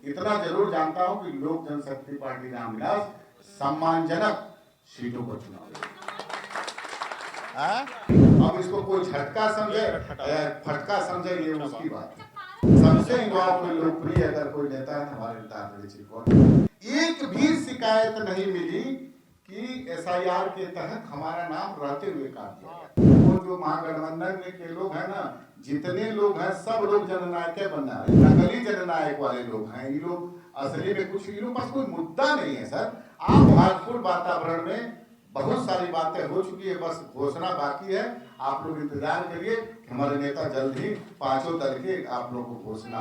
इतना जरूर जानता हूं कि लोक जनशक्ति पार्टी रामविलास सम्मानजनक सीटों पर चुनाव अब इसको कोई झटका समझे फटका समझे, ये उसकी बात है। सबसे युवाओं में लोकप्रिय अगर कोई नेता है हमारे नेता एक भी शिकायत नहीं मिली कि एसआईआर के तहत हमारा नाम रहते हुए काट दिया गया। वो जो महागठबंधन में के लोग हैं ना, जितने लोग हैं सब लोग जननायक बनना है, नकली जननायक वाले लोग हैं। ये लोग असली में कुछ, इन लोगों के पास कोई मुद्दा नहीं है सर। आप भाजपुर वातावरण में बहुत सारी बातें हो चुकी है, बस घोषणा बाकी है। आप लोग इंतजार करिए, हमारे नेता जल्द ही पांचों दल के आप लोगों को घोषणा।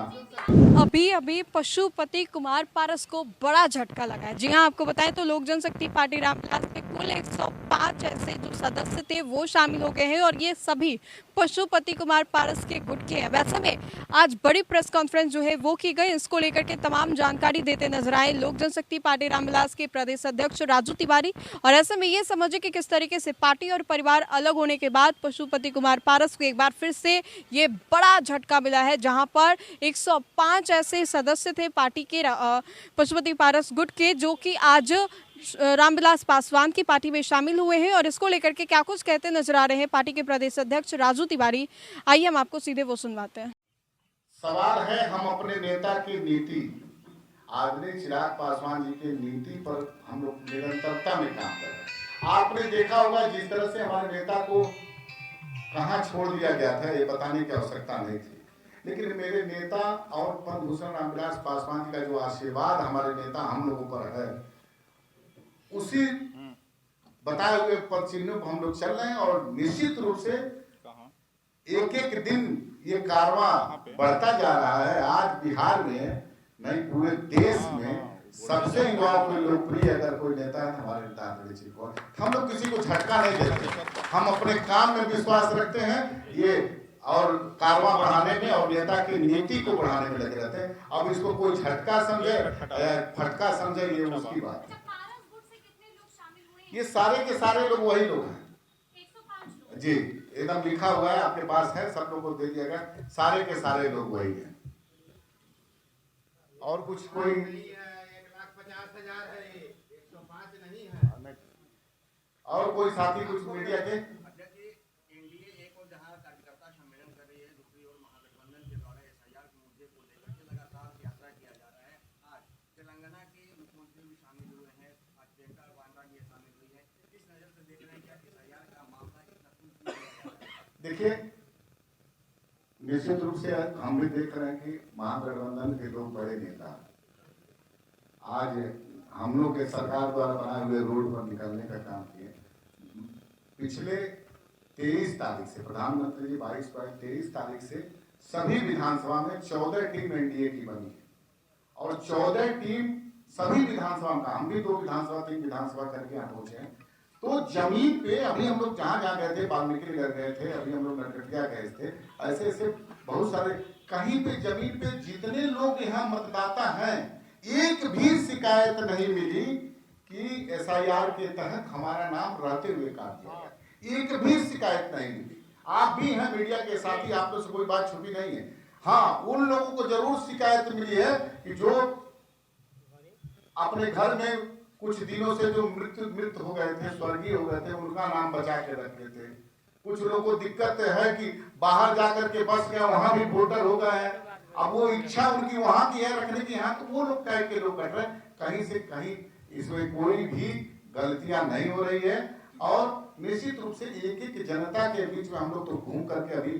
अभी पशुपति कुमार पारस को बड़ा झटका लगा है। जी हाँ, आपको बताएं तो लोक जनशक्ति पार्टी रामविलास में कुल 105 ऐसे जो सदस्य थे वो शामिल हो गए हैं और ये सभी पशुपति कुमार पारस के गुट के हैं। वैसे में आज बड़ी प्रेस कॉन्फ्रेंस जो है वो की गई, इसको लेकर के तमाम जानकारी देते नजर आए लोक जनशक्ति पार्टी रामविलास के प्रदेश अध्यक्ष राजू तिवारी। और ऐसे में ये समझे कि किस तरीके से पार्टी और परिवार अलग होने के बाद पशुपति कुमार पारस को एक बार फिर से ये बड़ा झटका मिला है, जहां पर 105 ऐसे सदस्य थे पार्टी के पशुपति पारस गुट के, जो कि आज रामविलास पासवान की पार्टी में शामिल हुए हैं। और इसको लेकर के क्या कुछ कहते नजर आ रहे हैं पार्टी के प्रदेश अध्यक्ष राजू तिवारी, आइए हम आपको सीधे वो सुनवाते हैं। सवाल है, हम अपने नेता की नीति, आदरणीय चिराग पासवान जी की नीति पर हम लोग निरंतरता में काम कर रहे हैं। आपने देखा होगा जिस तरह से हमारे नेता को कहां छोड़ दिया गया था, ये बताने की आवश्यकता नहीं थी, लेकिन मेरे नेता और पद्म भूषण रामविलास पासवान जी का जो आशीर्वाद हमारे नेता हम लोगों पर है, उसी बताए हुए पद चिन्हों पर हम लोग चल रहे हैं। और निश्चित रूप से एक एक दिन ये कारवां बढ़ता जा रहा है। आज बिहार में नहीं पूरे देश में सबसे युवाओं में लोकप्रिय अगर कोई नेता है हमारे नेता। हम लोग किसी को झटका नहीं देते, हम अपने काम में विश्वास रखते हैं ये, और कारवां बढ़ाने में और नेता की नीति को बढ़ाने में लगे रहते हैं। अब इसको कोई झटका समझे फटका समझे, ये उसकी बात है। ये सारे के सारे लोग वही लोग हैं जी, एकदम लिखा हुआ है आपके पास है, सब लोगों को दे दिया गया, सारे के सारे लोग वही हैं। और कुछ कोई 1,50,000 है, 105 नहीं है। और कोई साथी कुछ मीडिया के एनडीए एक और जहां कार्यकर्ता सम्मेलन कर रही है, दूसरी ओर महागठबंधन के द्वारा एसआईआर के मुद्दे को लेकर के लगातार यात्रा किया जा रहा है। आज तेलंगाना के मुख्यमंत्री भी शामिल हुए हैं, आज प्रियंका वाड्रा भी शामिल हुई है। किस नजर से देख रहे हैं क्या एसआईआर का मामला इतना? देखिए, निश्चित रूप से हम भी देख रहे हैं कि महागठबंधन के लोग बड़े नेता आज हम लोग के सरकार द्वारा बनाए हुए रोड पर निकलने का काम किए। पिछले 23 तारीख से प्रधानमंत्री जी 23 तारीख से सभी विधानसभा में 14 टीम एनडीए की बनी है और 14 टीम सभी विधानसभा का, हम भी 2 विधानसभा 3 विधानसभा करके यहाँ पहुंचे हैं। तो जमीन पे अभी हम लोग जहां गए थे, वाल्मीकि नगर गए थे, अभी हम लोग नरकटिया गए थे, ऐसे ऐसे बहुत सारे कहीं पे जमीन पे जितने लोग यहाँ मतदाता हैं, एक भी शिकायत नहीं मिली कि एसआईआर के तहत हमारा नाम रहते हुए काट दिया गया। एक भी शिकायत नहीं मिली। आप भी हैं मीडिया के साथी, आप लोग से कोई बात छुपी नहीं है। हाँ, उन लोगों को जरूर शिकायत मिली है कि जो अपने घर में कुछ दिनों से जो मृत हो गए थे, स्वर्गीय हो गए थे, उनका नाम बचा के रखे थे। कुछ लोगों को दिक्कत है कि बाहर जाकर के बस गया, वहां भी वोटर हो गए हैं, अब वो इच्छा उनकी वहां की है रखने की, यहाँ तो वो लोग कह के लोग कट रहे हैं। कहीं से कहीं इसमें कोई भी गलतियां नहीं हो रही है। और निश्चित रूप से एक एक जनता के बीच में हम लोग तो घूम करके अभी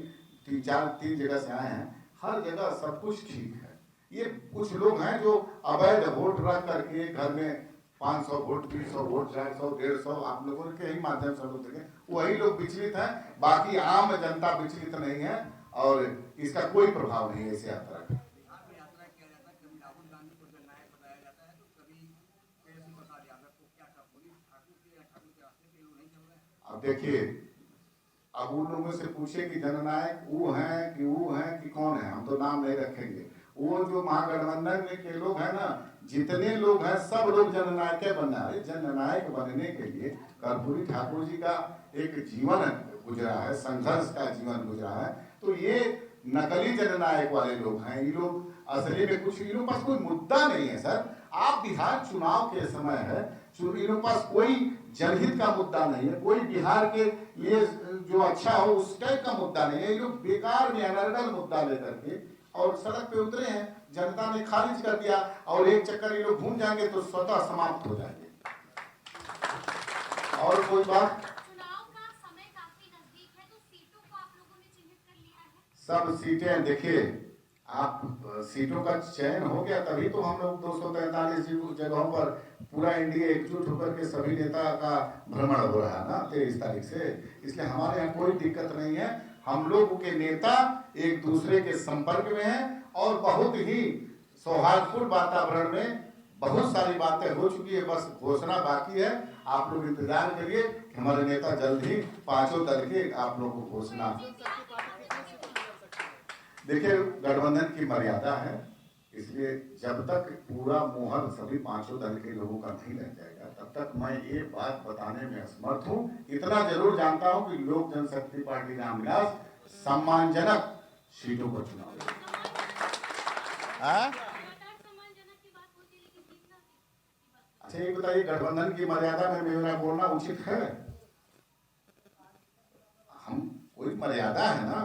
3 जगह से आए हैं, हर जगह सब कुछ ठीक है। ये कुछ लोग हैं जो अवैध वोट रख करके घर में 500 वोट, 300 वोट, 400, 150 आप लोगों के ही माध्यम से लोग देखें, वही लोग विचलित हैं, बाकी आम जनता विचलित नहीं है और इसका कोई प्रभाव नहीं है इस यात्रा का। अब देखिए, अब उन लोगों से पूछे कि जननायक वो हैं कि कौन है, हम तो नाम नहीं रखेंगे। वो जो महागठबंधन में के लोग हैं ना, जितने लोग हैं सब लोग जननायक बनना है। जननायक बनने के लिए कर्पूरी ठाकुर जी का एक जीवन गुजरा है, संघर्ष का जीवन गुजरा है। तो ये नकली जननायक वाले लोग हैं, ये लोग असली में कुछ इनके पास कोई मुद्दा नहीं है सर। आप बिहार चुनाव के समय है, इनके पास कोई जनहित का मुद्दा नहीं है, कोई बिहार के लिए जो अच्छा हो उस टाइप का मुद्दा नहीं है। ये लोग बेकार में अनर्गल मुद्दा लेकर के और सड़क पे उतरे हैं, जनता ने खारिज कर दिया और एक चक्कर ये लोग घूम जाएंगे तो स्वतः समाप्त हो जाएंगे। और कोई बात, चुनाव का समय काफी नजदीक है, तो सीटों को आप लोगों ने चिन्हित कर लिया है? सब सीटें देखिए, आप सीटों का चयन हो गया तभी तो हम लोग 243 जगहों पर पूरा एनडीए एकजुट होकर के सभी नेता का भ्रमण हो रहा है ना 23 तारीख से। इसलिए हमारे यहाँ कोई दिक्कत नहीं है। हम लोग के नेता एक दूसरे के संपर्क में हैं और बहुत ही सौहार्दपूर्ण वातावरण में बहुत सारी बातें हो चुकी है, बस घोषणा बाकी है। आप लोग इंतजार करिए, हमारे नेता जल्द ही पांचों दल के आप लोग को घोषणा। देखिए, गठबंधन की मर्यादा है, इसलिए जब तक पूरा मोहर सभी पांचों दल के लोगों का नहीं लग जाएगा तब तक मैं ये बात बताने में असमर्थ हूँ। इतना जरूर जानता हूँ कि लोक जनशक्ति पार्टी रामविलास सम्मानजनक सीटों को चुनाव अच्छा ये बताइए, गठबंधन की मर्यादा में मेरा बोलना उचित है? हम कोई मर्यादा है ना,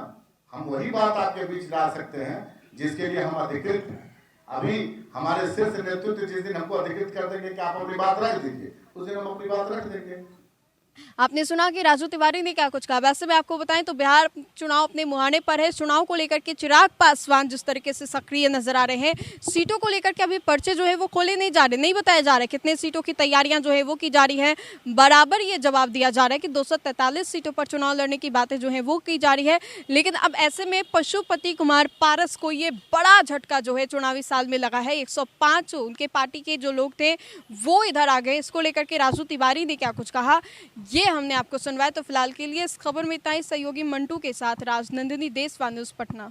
हम वही बात आपके बीच ला सकते हैं जिसके लिए हम अधिकृत हैं। अभी हमारे शीर्ष नेतृत्व जिस दिन हमको अधिकृत कर देंगे कि आप अपनी बात रख दीजिए, उस दिन हम अपनी बात रख देंगे। आपने सुना कि राजू तिवारी ने क्या कुछ कहा। वैसे मैं आपको बताएं तो बिहार चुनाव अपने मुहाने पर है। चुनाव को लेकर के चिराग पासवान जिस तरीके से सक्रिय नजर आ रहे हैं, सीटों को लेकर के अभी पर्चे जो है वो खोले नहीं जा रहे, नहीं बताया जा रहा है कितने सीटों की तैयारियां जो है वो की जा रही है। बराबर ये जवाब दिया जा रहा है कि 243 सीटों पर चुनाव लड़ने की बातें जो है वो की जा रही है। लेकिन अब ऐसे में पशुपति कुमार पारस को ये बड़ा झटका जो है चुनावी साल में लगा है। 105 उनके पार्टी के जो लोग थे वो इधर आ गए। इसको लेकर के राजू तिवारी ने क्या कुछ कहा ये हमने आपको सुनवाया। तो फिलहाल के लिए इस खबर में इतना ही। सहयोगी मंटू के साथ राजनंदिनी, देशवा न्यूज़, पटना।